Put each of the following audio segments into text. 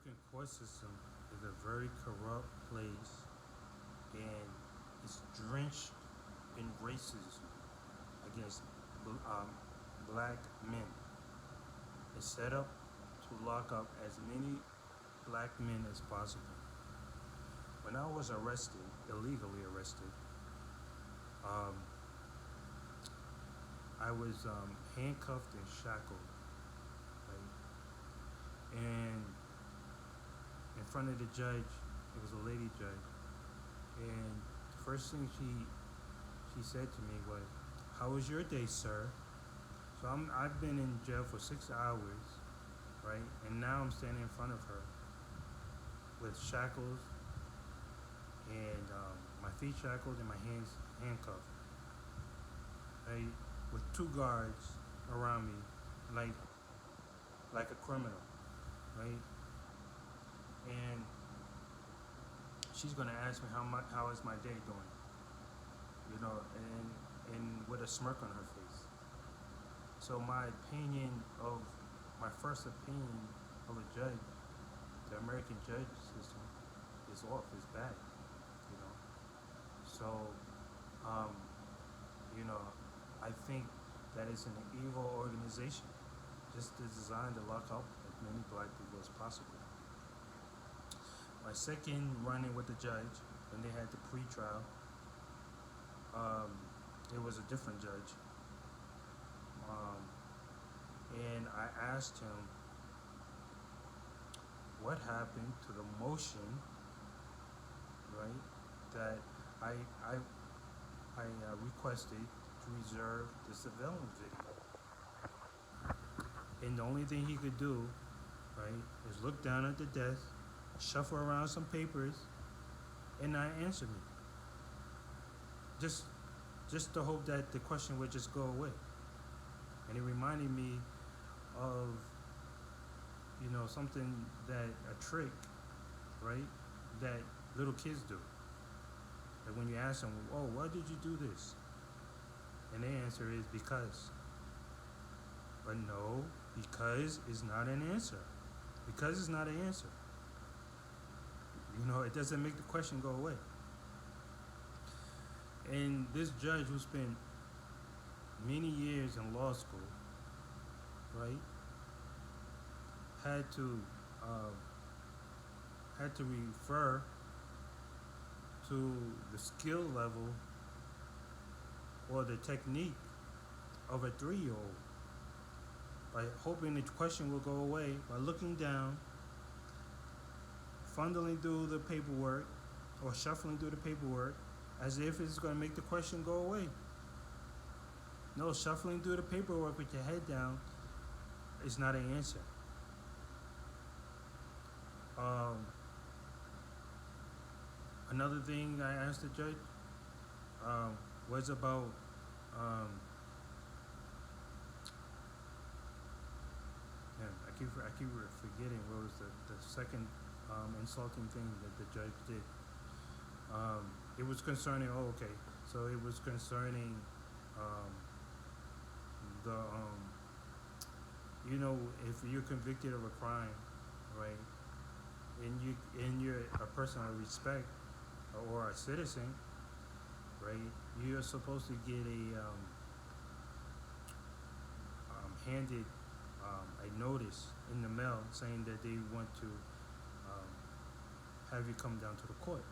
American court system is a very corrupt place and it's drenched in racism against black men. It's set up to lock up as many black men as possible. When I was arrested, illegally arrested, um, I was handcuffed and shackled, right? And in front of the judge, it was a lady judge, and the first thing she said to me was, "How was your day, sir?" So I've been in jail for 6 hours, right? And now I'm standing in front of her with shackles and my feet shackled and my hands handcuffed, right? With two guards around me, like like a criminal, right? And she's gonna ask me how is my day doing, and with a smirk on her face. So my opinion of my first opinion of a judge, the American judge system, is off, is bad, you know. So, um, I think that it's an evil organization, just designed to lock up as many black people as possible. My second run-in with the judge, when they had the pre-trial, um, it was a different judge, um, and I asked him what happened to the motion, right, that I I I requested to reserve the surveillance video. And the only thing he could do, right, is look down at the desk, shuffle around some papers, and not answer me. Just just to hope that the question would just go away. And it reminded me of, something that a trick, right, that little kids do. Like when you ask them, "Oh, why did you do this?" And the answer is because. But no, because is not an answer. Because is not an answer. It doesn't make the question go away. And this judge who spent many years in law school, right, had to uh, had to refer to the skill level or the technique of a 3-year-old by hoping the question will go away by looking down, fumbling through the paperwork or shuffling through the paperwork as if it's going to make the question go away. No, shuffling through the paperwork with your head down is not an answer. Um, Another thing I asked the judge was about um, man, I keep forgetting what was the second insulting thing that the judge did. It was concerning. Oh, okay. So it was concerning um, the if you're convicted of a crime, right, and you're a person of respect or a citizen, right, you're supposed to get handed a notice in the mail saying that they want to have you come down to the court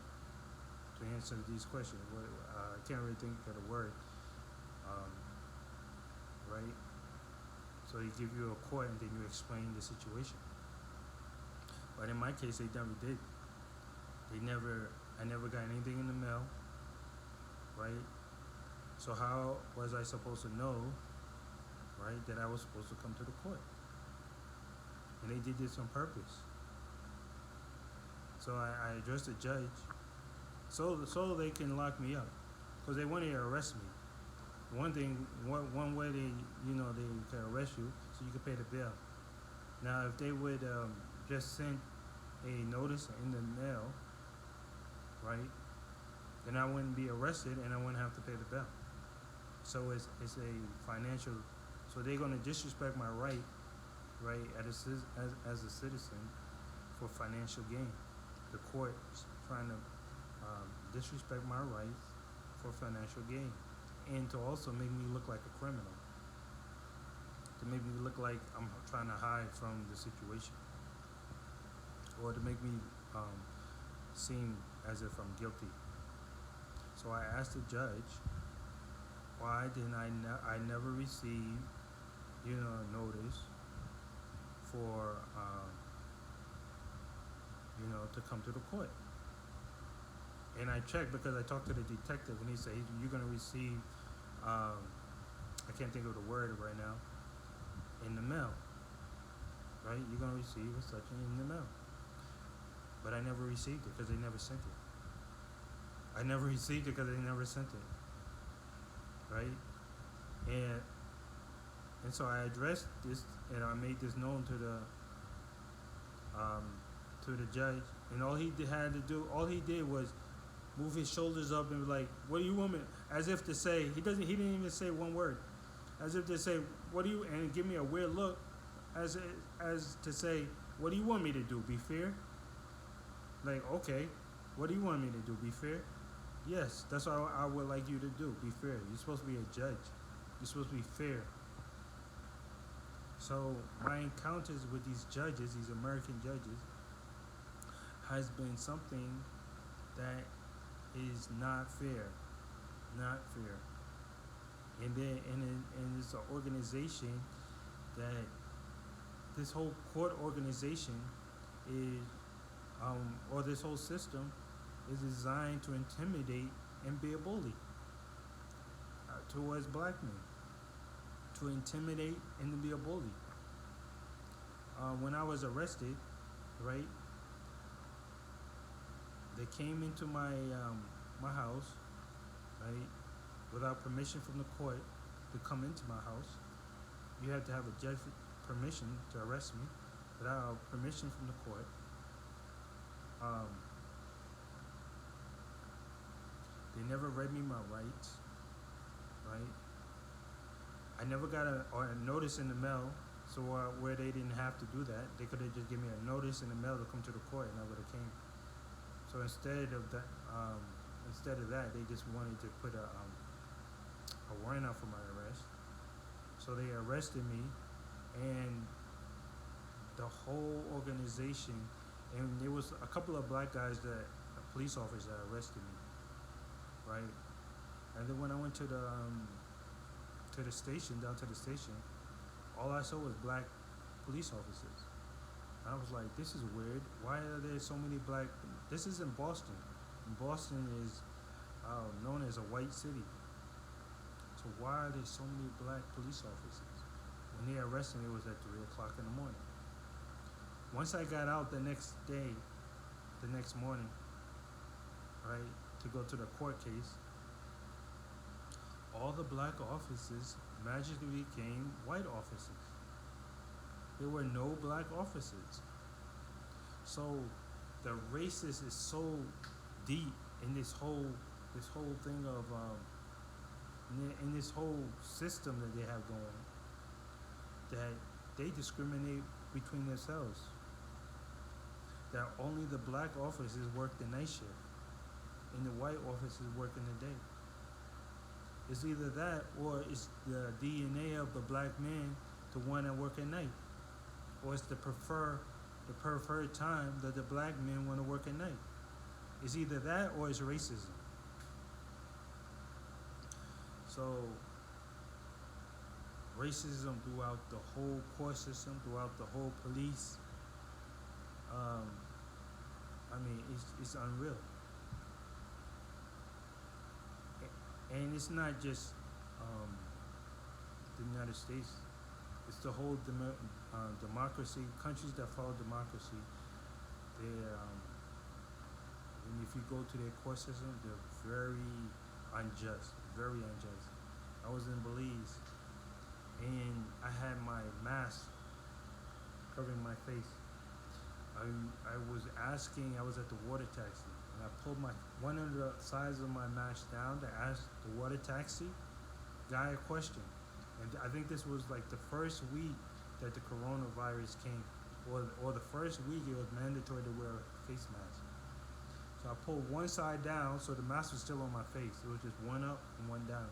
to answer these questions. I can't really think of the word, um, right? So they give you a court and then you explain the situation. But in my case, they never did. I never got anything in the mail, right? So how was I supposed to know, right, that I was supposed to come to the court? And they did this on purpose. So I addressed the judge so they can lock me up because they wanted to arrest me. One way they can arrest you so you can pay the bill. Now if they would just send a notice in the mail, right, then I wouldn't be arrested and I wouldn't have to pay the bill. So it's a financial. So they're going to disrespect my right, right, as a citizen, for financial gain. The court trying to disrespect my rights for financial gain, and to also make me look like a criminal, to make me look like I'm trying to hide from the situation, or to make me seem as if I'm guilty. So I asked the judge, why didn't I never receive, notice for, to come to the court. And I checked because I talked to the detective, and he said, you're going to receive, I can't think of the word right now, in the mail, right? You're going to receive such in the mail. But I never received it because they never sent it. I never received it because they never sent it, right? And so I addressed this, and I made this known to the judge, and all he did was move his shoulders up and be like, "What do you want me?" As if to say, he didn't even say one word, as if to say, "What do you?" and give me a weird look, as to say, "What do you want me to do? Be fair?" Like, okay, what do you want me to do? Be fair? Yes, that's what I would like you to do. Be fair. You're supposed to be a judge. You're supposed to be fair. So my encounters with these judges, these American judges, has been something that is not fair. Not fair. And it's an organization that this whole court organization is, or this whole system is designed to intimidate and be a bully towards black men, to intimidate and to be a bully. When I was arrested, right, they came into my house, right, without permission from the court to come into my house. You had to have a judge permission to arrest me, without permission from the court. They never read me my rights, right? I never got a notice in the mail, so where they didn't have to do that, they could have just given me a notice in the mail to come to the court, and I would have came. So instead of that, they just wanted to put a warrant out for my arrest. So they arrested me, and the whole organization, and there was a couple of black guys police officers that arrested me, right? And then when I went to the station, down to the station, all I saw was black police officers. And I was like, this is weird. Why are there so many black? This is in Boston. And Boston is known as a white city. So why are there so many black police officers? When they arrested me, it was at 3 o'clock in the morning. Once I got out the next morning, right, to go to the court case, all the black officers magically became white officers. There were no black officers. So the racist is so deep in this whole thing of in this whole system that they have going, that they discriminate between themselves. That only the black officers work the night shift, and the white officers work in the day. It's either that, or it's the DNA of the black man to want to work at night, or it's the preferred time that the black men want to work at night. It's either that, or it's racism. So racism throughout the whole court system, throughout the whole police. It's unreal. And it's not just the United States. It's the whole democracy. Countries that follow democracy, and if you go to their court system, they're very unjust. Very unjust. I was in Belize, and I had my mask covering my face. I was at the water taxi, and I pulled one of the sides of my mask down to ask the water taxi guy a question. And I think this was like the first week that the coronavirus came. or the first week it was mandatory to wear a face mask. So I pulled one side down so the mask was still on my face. It was just one up and one down.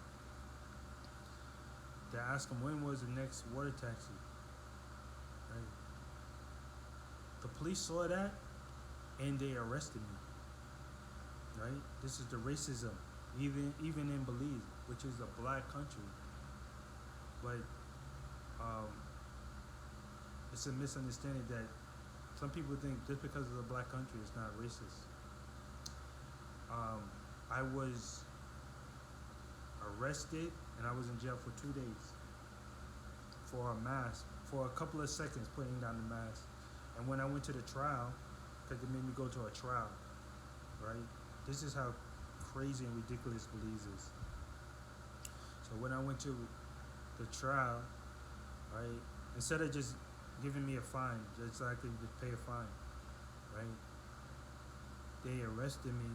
They asked him when was the next water taxi. Right? The police saw that and they arrested me. Right? This is the racism, even in Belize, which is a black country. But it's a misunderstanding that some people think just because it's a black country, it's not racist. I was arrested and I was in jail for 2 days for a mask, for a couple of seconds putting down the mask. And when I went to the trial, because they made me go to a trial, right? This is how crazy and ridiculous Belize is. So when I went to the trial, right, instead of just giving me a fine, just so I could just pay a fine, right? They arrested me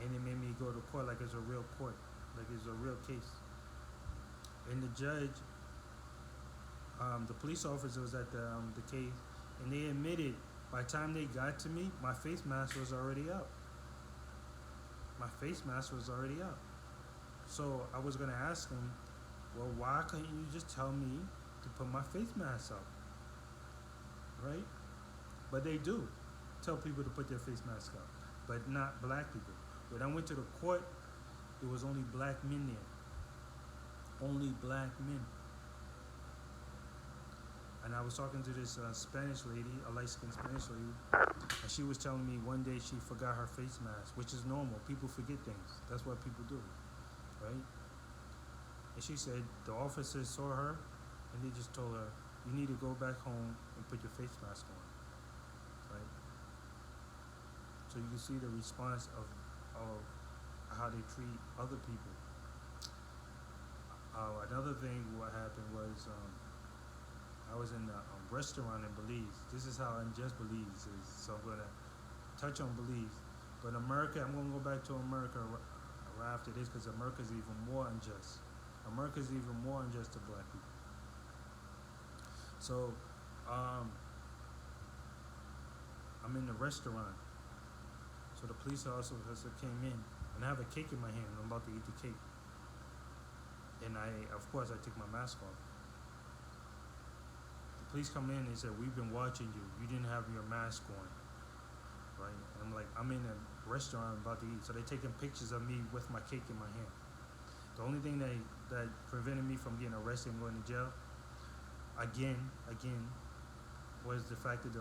and they made me go to court like it's a real court, like it's a real case. And the judge, the police officer was at the case, and they admitted by the time they got to me, my face mask was already up. My face mask was already up. So I was gonna ask him, well, why couldn't you just tell me to put my face mask up? Right? But they do tell people to put their face mask up, but not black people. When I went to the court, there was only black men there. Only black men. And I was talking to this Spanish lady, a light-skinned Spanish lady, and she was telling me one day she forgot her face mask, which is normal. People forget things. That's what people do, right? And she said the officers saw her, and they just told her, you need to go back home and put your face mask on, right? So you can see the response of how they treat other people. Another thing what happened was I was in a restaurant in Belize. This is how unjust Belize is. So I'm going to touch on Belize. But America, I'm going to go back to America right after this because America is even more unjust. America is even more unjust to black people. So I'm in the restaurant. So the police officer came in, and I have a cake in my hand. I'm about to eat the cake. And of course, I took my mask off. The police come in and said, we've been watching you. You didn't have your mask on, right? And I'm like, I'm in a restaurant I'm about to eat. So they're taking pictures of me with my cake in my hand. The only thing that prevented me from getting arrested and going to jail, again, was the fact that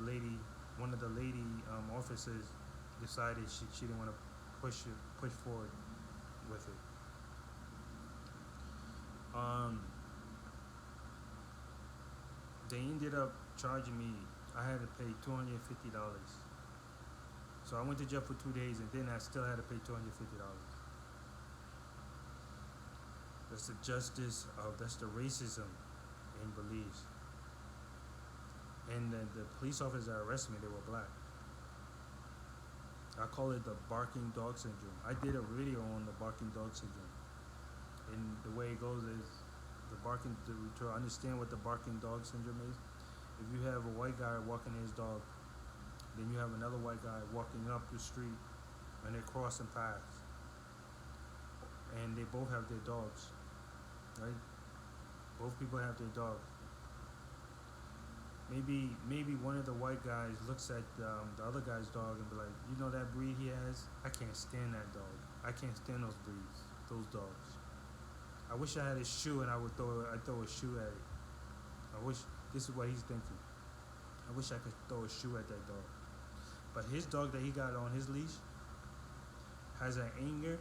one of the lady officers decided she didn't want to push forward with it. They ended up charging me. I had to pay $250. So I went to jail for 2 days, and then I still had to pay $250. That's the justice that's the racism in Belize. And the police officers that arrested me, they were black. I call it the barking dog syndrome. I did a video on the barking dog syndrome. And the way it goes is to understand what the barking dog syndrome is. If you have a white guy walking his dog, then you have another white guy walking up the street and they're crossing paths. And they both have their dogs, right? Both people have their dogs. Maybe one of the white guys looks at the other guy's dog and be like, you know that breed he has? I can't stand that dog. I can't stand those breeds, those dogs. I wish I had a shoe and I'd throw a shoe at it. This is what he's thinking. I wish I could throw a shoe at that dog. But his dog that he got on his leash has an anger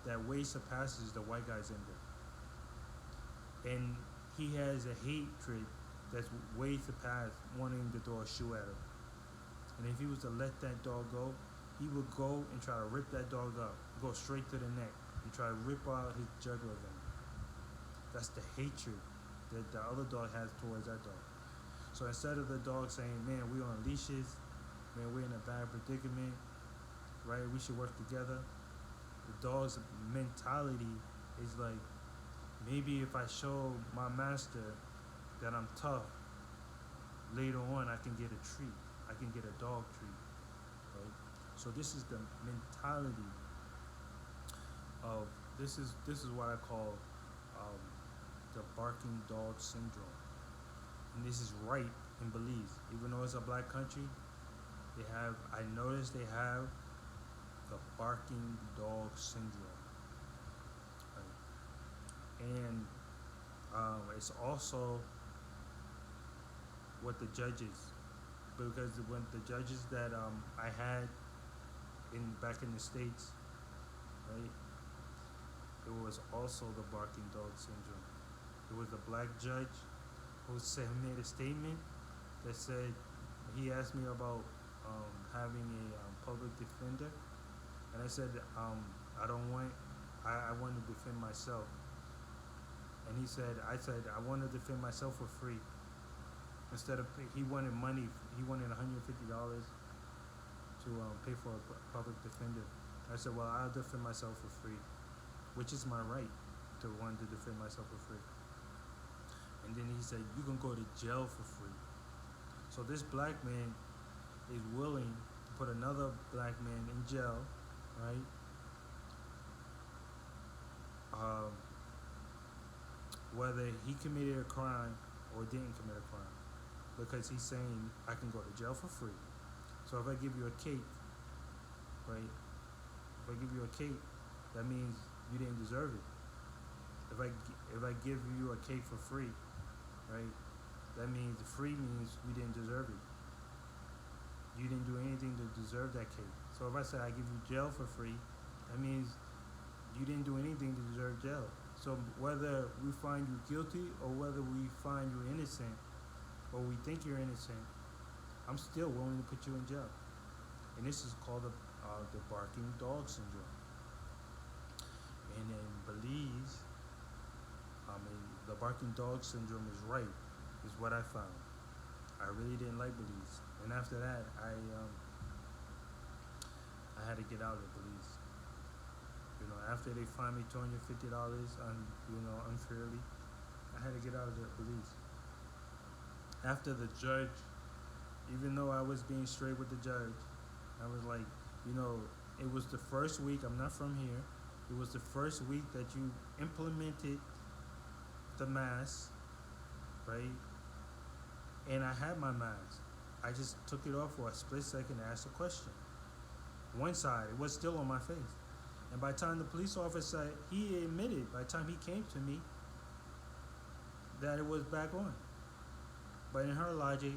that way surpasses the white guy's anger. And he has a hatred that's way surpassed wanting to throw a shoe at him. And if he was to let that dog go, he would go and try to rip that dog up, go straight to the neck, and try to rip out his jugular vein. That's the hatred that the other dog has towards that dog. So instead of the dog saying, man, we're on leashes, man, we're in a bad predicament, right, we should work together, the dog's mentality is like, maybe if I show my master that I'm tough, later on I can get a treat. I can get a dog treat, right? So this is the mentality of this is what I call um, the barking dog syndrome, and this is right in Belize. Even though it's a black country, they have. I noticed they have the barking dog syndrome, right? And it's also what the judges, because when the judges that I had in back in the States, right, it was also the barking dog syndrome. It was a black judge who said made a statement that said he asked me about having a public defender, and I said I don't want. I want to defend myself, and I said I want to defend myself for free. Instead of he wanted money, he wanted $150 to pay for a public defender. I said, well, I'll defend myself for free, which is my right to want to defend myself for free. And then he said, you can go to jail for free. So this black man is willing to put another black man in jail, right? Whether he committed a crime or didn't commit a crime, because he's saying I can go to jail for free. So if I give you a cake, right? If I give you a cake, that means you didn't deserve it. If I give you a cake for free, right? That means free means you didn't deserve it. You didn't do anything to deserve that cake. So if I say I give you jail for free, that means you didn't do anything to deserve jail. So whether we find you guilty or whether we find you innocent or we think you're innocent, I'm still willing to put you in jail. And this is called the barking dog syndrome. And in Belize, the barking dog syndrome is right, is what I found. I really didn't like Belize, and after that, I had to get out of Belize. You know, after they fined me $250 unfairly, I had to get out of Belize. After the judge, even though I was being straight with the judge, I was like, it was the first week. I'm not from here. It was the first week that you implemented the mask, right? And I had my mask. I just took it off for a split second and asked a question. One side, it was still on my face. And by the time the police officer, he admitted, by the time he came to me, that it was back on. But in her logic,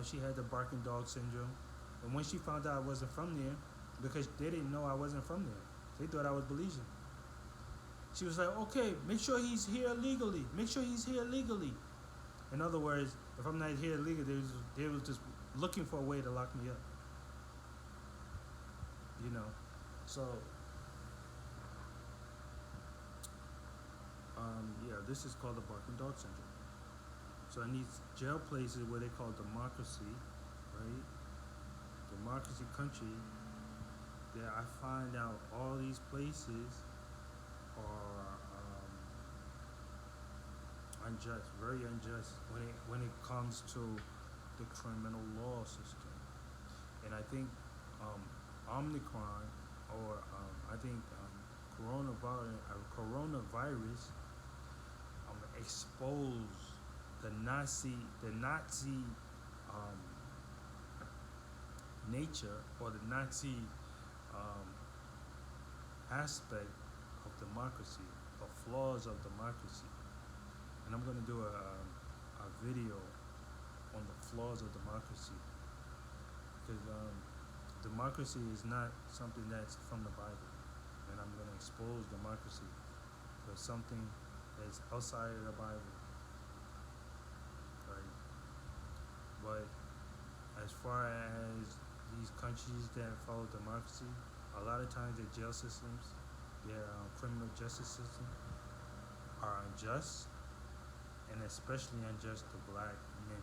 she had the barking dog syndrome. And when she found out I wasn't from there, because they didn't know I wasn't from there, they thought I was Belizean. She was like, okay, make sure he's here legally. Make sure he's here legally. In other words, if I'm not here legally, they was just looking for a way to lock me up. So, this is called the barking dog syndrome. So in these jail places where they call democracy, right? Democracy country, that I find out all these places are unjust, very unjust when it comes to the criminal law system. And I think Omicron, or I think coronavirus exposed the Nazi nature, or the Nazi aspect of democracy, or flaws of democracy. And I'm going to do a video on the flaws of democracy, because democracy is not something that's from the Bible, and I'm going to expose democracy for something that's outside of the Bible, right? But as far as these countries that follow democracy, a lot of times their jail systems, their criminal justice system, are unjust, and especially unjust to black men.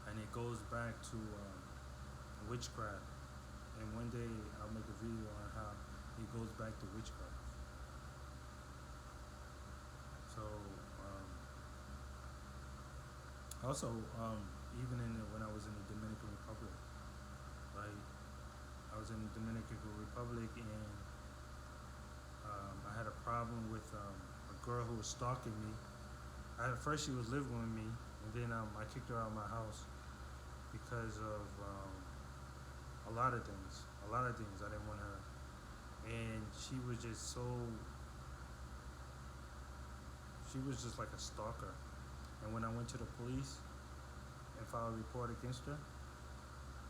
And it goes back to witchcraft. And one day I'll make a video on how it goes back to witchcraft. So Also, even when I was in the Dominican Republic, like I was in the Dominican Republic and I had a problem with a girl who was stalking me. At first, she was living with me, and then I kicked her out of my house because of a lot of things. A lot of things I didn't want her, and she was just so. She was just like a stalker. And when I went to the police and filed a report against her,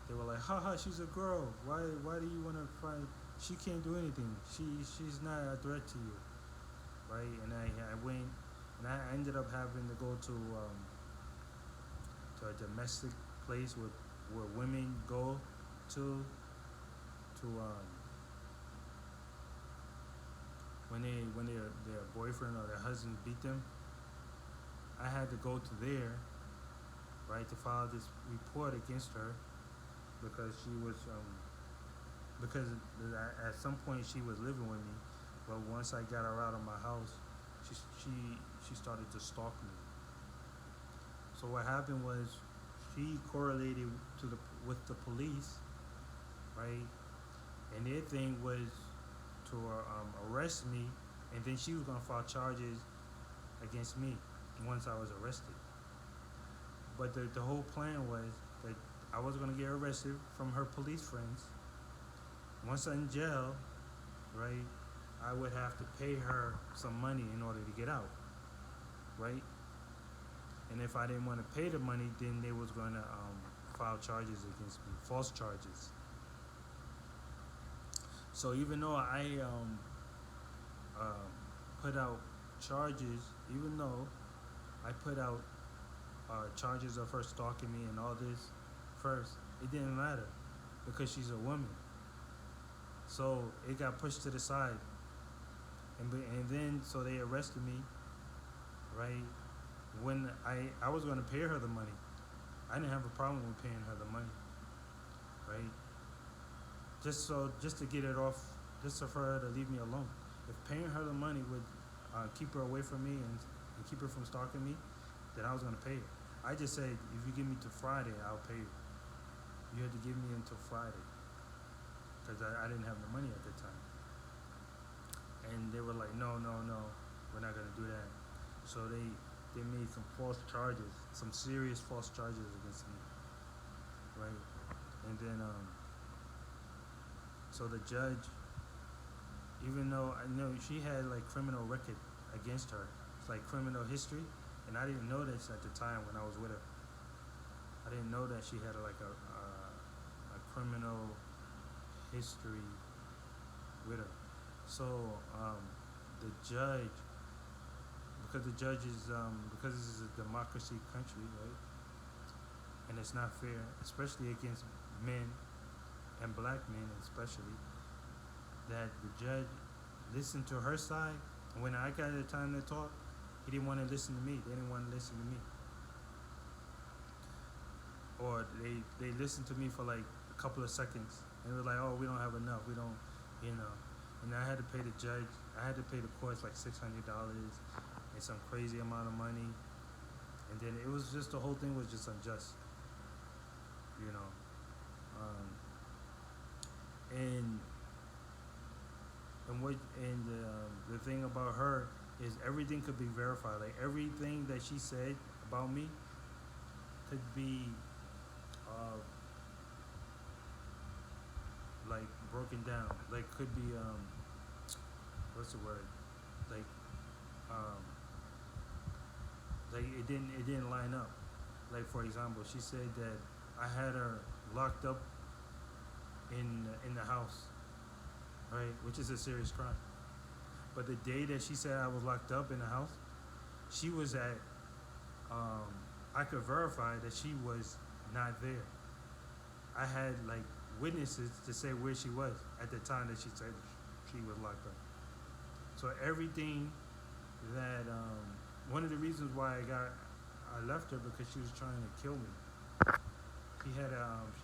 they were like, "Ha ha, she's a girl. Why do you want to find? She can't do anything. She's not a threat to you, right?" And I went, and I ended up having to go to a domestic place where women go to when their boyfriend or their husband beat them. I had to go to there, right, to file this report against her because she was because at some point she was living with me, but once I got her out of my house, she started to stalk me. So what happened was she correlated with the police, right? And their thing was to arrest me, and then she was gonna file charges against me once I was arrested. But the whole plan was that I was gonna get arrested from her police friends. Once I'm in jail, right, I would have to pay her some money in order to get out, right? And if I didn't want to pay the money, then they was gonna file charges against me, false charges. So even though I put out charges, even though I put out charges of her stalking me and all this first, it didn't matter because she's a woman. So it got pushed to the side, and then so they arrested me, right? When I was going to pay her the money, I didn't have a problem with paying her the money, right? Just to get it off, just for her to leave me alone. If paying her the money would keep her away from me and keep her from stalking me, then I was going to pay her. I just said, if you give me to Friday, I'll pay you. You had to give me until Friday because I didn't have the money at the time. And they were like, no, we're not going to do that. So they made some false charges, some serious false charges against me, right? And then so the judge, even though I know she had like criminal record against her, it's like criminal history, and I didn't know this at the time when I was with her. I didn't know that she had like a criminal history with her. So the judge, because this is a democracy country, right? And it's not fair, especially against men and black men especially, that the judge listened to her side, and when I got the time to talk, he didn't want to listen to me. They didn't want to listen to me. Or they listened to me for like a couple of seconds, and they were like, oh, we don't have enough, we don't, and I had to pay the judge, I had to pay the courts like $600 and some crazy amount of money, and then it was just, the whole thing was just unjust, and the thing about her is everything could be verified. Like everything that she said about me could be like broken down. Like could be what's the word? Like it didn't line up. Like for example, she said that I had her locked up in the house, right? Which is a serious crime. But the day that she said I was locked up in the house, she was at, I could verify that she was not there. I had like witnesses to say where she was at the time that she said she was locked up. So everything that, one of the reasons why I left her because she was trying to kill me. She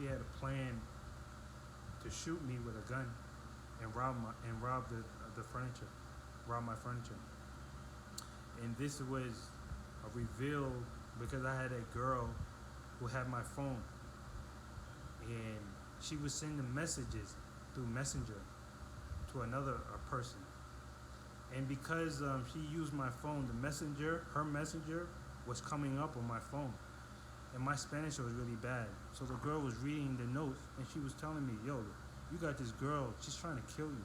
had a plan to shoot me with a gun and rob the furniture, rob my furniture. And this was revealed because I had a girl who had my phone, and she was sending messages through Messenger to another person. And because she used my phone, her messenger, was coming up on my phone. And my Spanish was really bad. So the girl was reading the notes, and she was telling me, yo, you got this girl, she's trying to kill you.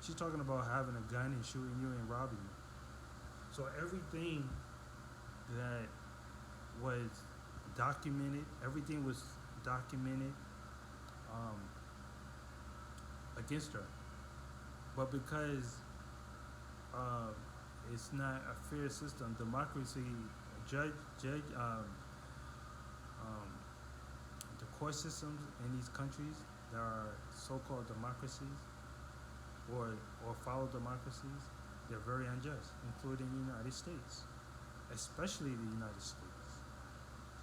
She's talking about having a gun and shooting you and robbing you. So everything that was everything was documented um, against her. But because it's not a fair system, democracy, judge, um, the court systems in these countries that are so-called democracies or follow democracies, they're very unjust, including the United States, especially the United States.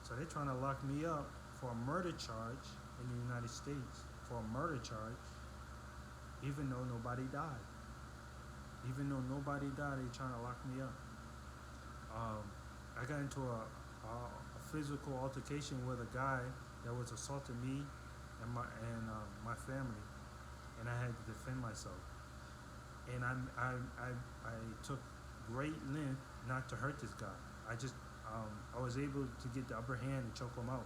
So they're trying to lock me up for a murder charge in the United States, for a murder charge, even though nobody died. Even though nobody died, they're trying to lock me up. I got into a physical altercation with a guy that was assaulting me and my family, and I had to defend myself. And I took great length not to hurt this guy. I was able to get the upper hand and choke him out.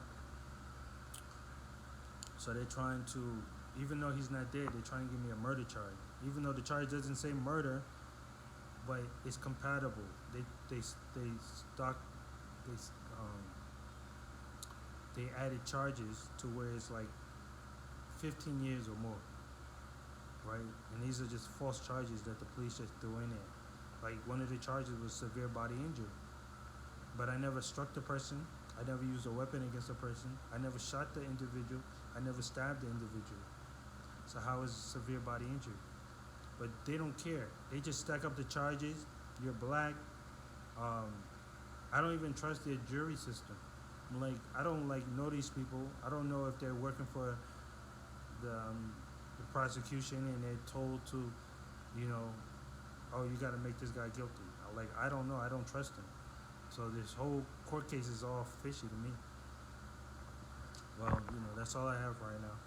So they're trying to, even though he's not dead, they're trying to give me a murder charge. Even though the charge doesn't say murder, but it's compatible. They added charges to where it's like 15 years or more, right? And these are just false charges that the police just threw in there. Like one of the charges was severe body injury, but I never struck the person. I never used a weapon against the person. I never shot the individual. I never stabbed the individual. So how is severe body injury? But they don't care. They just stack up the charges. You're black. I don't even trust their jury system. I don't know these people. I don't know if they're working for the prosecution and they're told to, oh, you got to make this guy guilty. I don't know. I don't trust him. So this whole court case is all fishy to me. Well, that's all I have right now.